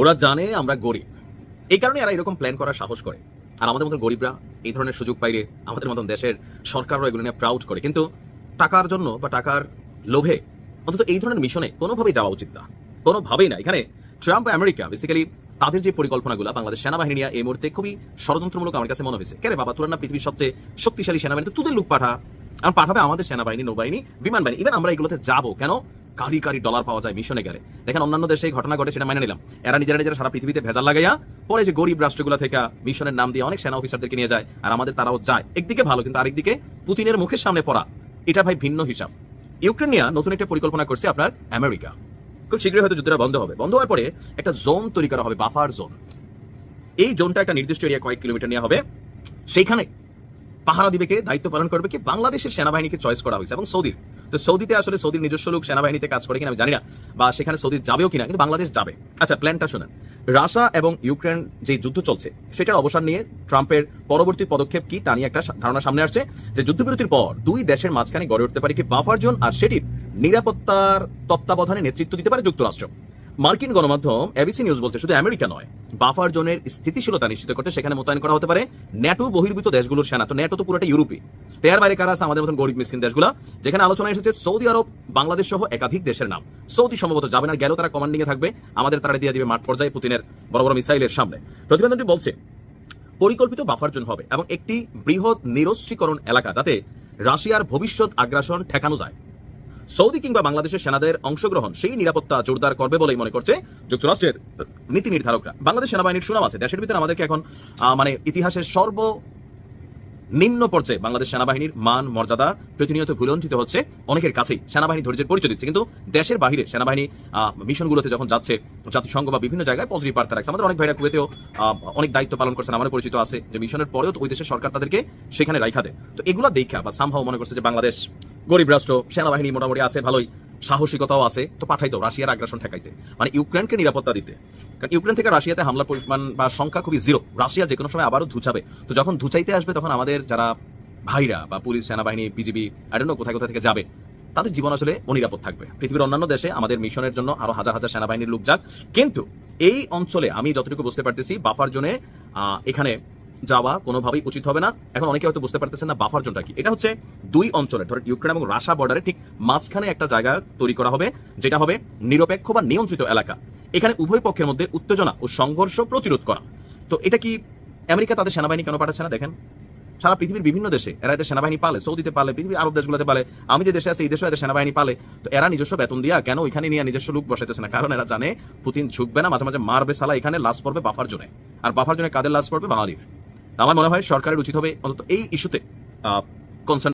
ওরা জানে আমরা গরিব, এই কারণে এরা এরকম প্ল্যান করার সাহস করে। আর আমাদের মতন গরিবরা এই ধরনের সুযোগ পাইলে আমাদের মতন দেশের সরকারও এগুলো নিয়ে প্রাউড করে। কিন্তু টাকার জন্য বা টাকার লোভে অন্তত এই ধরনের মিশনে কোনোভাবেই যাওয়া উচিত না, কোনোভাবেই না। এখানে ট্রাম্প আমেরিকা বেসিক্যালি তাদের যে পরিকল্পনাগুলো বাংলাদেশ সেনাবাহিনী নিয়ে এই মুহূর্তে খুবই ষড়যন্ত্রমূলক আমার কাছে মনে হয়েছে। কেন বাবা, তোরা না পৃথিবীর সবচেয়ে শক্তিশালী সেনাবাহিনী, তো তোদের লোক পাঠা, আর পাঠাবে আমাদের সেনাবাহিনী, নৌবাহিনী, বিমান বাহিনী। ইভেন আমরা এগুলোতে যাবো কেন? কারি কারি ডলার পাওয়া যায় মিশনে গেলে। দেখেন অন্যান্য দেশে এই ঘটনা ঘটে, সেটা মেনে নিলাম। এরা নিজেরা সারা পৃথিবীতে ভেজাল লাগাইয়া পরে যে গরিব রাষ্ট্রগুলো থেকে মিশনের নাম দিয়ে অনেক সেনা অফিসারদেরকে নিয়ে যায়, আর আমাদের তারাও যায়। একদিকে ভালো, কিন্তু আরেকদিকে পুতিনের মুখের সামনে পড়া, এটা ভাই ভিন্ন হিসাব। ইউক্রেন নিয়ে নতুন একটা পরিকল্পনা করছে আপনার আমেরিকা। খুব শীঘ্রই হয়তো যুদ্ধটা বন্ধ হবে। বন্ধ হওয়ার পরে একটা জোন তৈরি করা হবে, বাফার জোন। এই জোনটা একটা নির্দিষ্ট এরিয়া কয়েক কিলোমিটার নেওয়া হবে। সেইখানে পাহারা দিবে কে, দায়িত্ব পালন করবে কি, বাংলাদেশের সেনাবাহিনীকে চয়েস করা হয়েছে এবং সৌদির। তো সৌদিতে আসলে সৌদির নিজস্ব লোক সেনাবাহিনীতে কাজ করে কিনা আমি জানি না, বা সেখানে সৌদি যাবেও কিনা, কিন্তু বাংলাদেশ যাবে। আচ্ছা, প্ল্যানটা শুনেন। রাশিয়া এবং ইউক্রেন যে যুদ্ধ চলছে সেটার অবসান নিয়ে ট্রাম্পের পরবর্তী পদক্ষেপ কি তা নিয়ে একটা ধারণা সামনে আসছে, যে যুদ্ধবিরতির পর দুই দেশের মাঝখানে গড়ে উঠতে পারে কি বাফার জোন, আর সেটির নিরাপত্তার তত্ত্বাবধানে নেতৃত্ব দিতে পারে যুক্তরাষ্ট্র। মার্কিন গণমাধ্যম এবিসি নিউজ বলছে শুধু আমেরিকা নয়, বাফার জোনের স্থিতিশীলতা নিশ্চিত করতে সেখানে মোতায়েন করা হতে পারে ন্যাটো বহির্ভূত দেশগুলোর সেনা। তো ন্যাটো তো পুরোটা ইউরোপী, এর বাইরে কারা আছে? আমাদের মতন গরিব মিসকিন দেশগুলো। যেখানে আলোচনা এসেছে সৌদি আরব, বাংলাদেশ সহ একাধিক দেশের নাম। সৌদি সম্ভবত যাবে না, গেলেও তারা কমান্ডিং এ থাকবে, আমাদের তারা দিয়ে দিবে মাঠ পর্যায়ে পুতিনের বড় বড় মিসাইলের সামনে। প্রতিবেদনটি বলছে পরিকল্পিত বাফার জোন হবে এবং একটি বৃহৎ নিরস্ত্রীকরণ এলাকা, যাতে রাশিয়ার ভবিষ্যৎ আগ্রাসন ঠেকানো যায়। সৌদি কিংবা বাংলাদেশের সেনাদের অংশগ্রহণ সেই নিরাপত্তা জোরদার করবে বলেই মনে করছে যুক্তরাষ্ট্রের নীতি নির্ধারকরা। বাংলাদেশ সেনাবাহিনীর সুনাম আছে দেশের ভিতরে, আমাদেরকে এখন ইতিহাসের সর্বনিম্ন পর্যায়ে বাংলাদেশ সেনাবাহিনীর মান মর্যাদা প্রতিনিয়ত ভুলণ্ঠিত হচ্ছে অনেকের কাছেই। সেনাবাহিনী ধৈর্যের পরিচয় দিচ্ছে, কিন্তু দেশের বাহিরে সেনাবাহিনী মিশনগুলোতে যখন যাচ্ছে, জাতিসংঘ বা বিভিন্ন জায়গায় পজিটিভ বার্তা রাখছে। আমাদের অনেক ভাইরা কুয়েতেও অনেক দায়িত্ব পালন করছেন, আমারও পরিচিত আছে, যে মিশনের পরেও ওই দেশের সরকার তাদেরকে সেখানে রাখা দেয়। তো এগুলো দেখা বা সামহাও মনে করছে যে বাংলাদেশ গরিব রাষ্ট্র, সেনাবাহিনী মোটামুটি আছে ভালোই, সাহসিকতাও আছে, তো পাঠাইতো রাশিয়ার আগ্রাসন ঠেকাইতে, ইউক্রেনকে নিরাপত্তা দিতে। কারণ ইউক্রেন থেকে রাশিয়াতে হামলার পরিমাণ বা সংখ্যা খুবই জিরো। রাশিয়া যে কোনো সময় আবারও ধুচাবে। তো যখন ধুচাইতে আসবে, তখন আমাদের যারা ভাইরা বা পুলিশ, সেনাবাহিনী, বিজিবি, কোথায় কোথায় থেকে যাবে, তাদের জীবন আসলে অনিরাপদ থাকবে। পৃথিবীর অন্যান্য দেশে আমাদের মিশনের জন্য আরো হাজার হাজার সেনাবাহিনীর লোক যাক, কিন্তু এই অঞ্চলে আমি যতটুকু বুঝতে পারতেছি বাফার জোনে এখানে যাওয়া কোনোভাবেই উচিত হবে না। এখন অনেকে হয়তো বুঝতে পারতেছেন না বাফার জোনটা কি। এটা হচ্ছে দুই অঞ্চলের, ধরেন ইউক্রেন এবং রাশিয়া বর্ডারে ঠিক মাঝখানে একটা জায়গা তৈরি করা হবে, যেটা হবে নিরপেক্ষ বা নিয়ন্ত্রিত এলাকা। এখানে উভয় পক্ষের মধ্যে উত্তেজনা ও সংঘর্ষ প্রতিরোধ করা। তো এটা কি আমেরিকা তাদের সেনাবাহিনী কেন পাঠাচ্ছে না? দেখেন সারা পৃথিবীর বিভিন্ন দেশে এরা এদের সেনাবাহিনী পালে, সৌদিতে পালে, পৃথিবীর আরব দেশগুলোতে পালে, আমি যে দেশে আছি এই দেশে এদের সেনাবাহিনী পালে। তো এরা নিজস্ব বেতন দিয়া কেন ওইখানে নিয়ে নিজস্ব লোক বসাইতেছে না? কারণ এরা জানে পুতিন ঝুঁকবে না, মাঝে মাঝে মারবে সালা, এখানে লাশ পড়বে বাফার জোনে। আর বাফার জোনে কাদের লাশ পড়বে? বাঙালির। আমার মনে হয় সরকারের উচিত হবে অন্তত এই ইস্যুতে কনসার্ন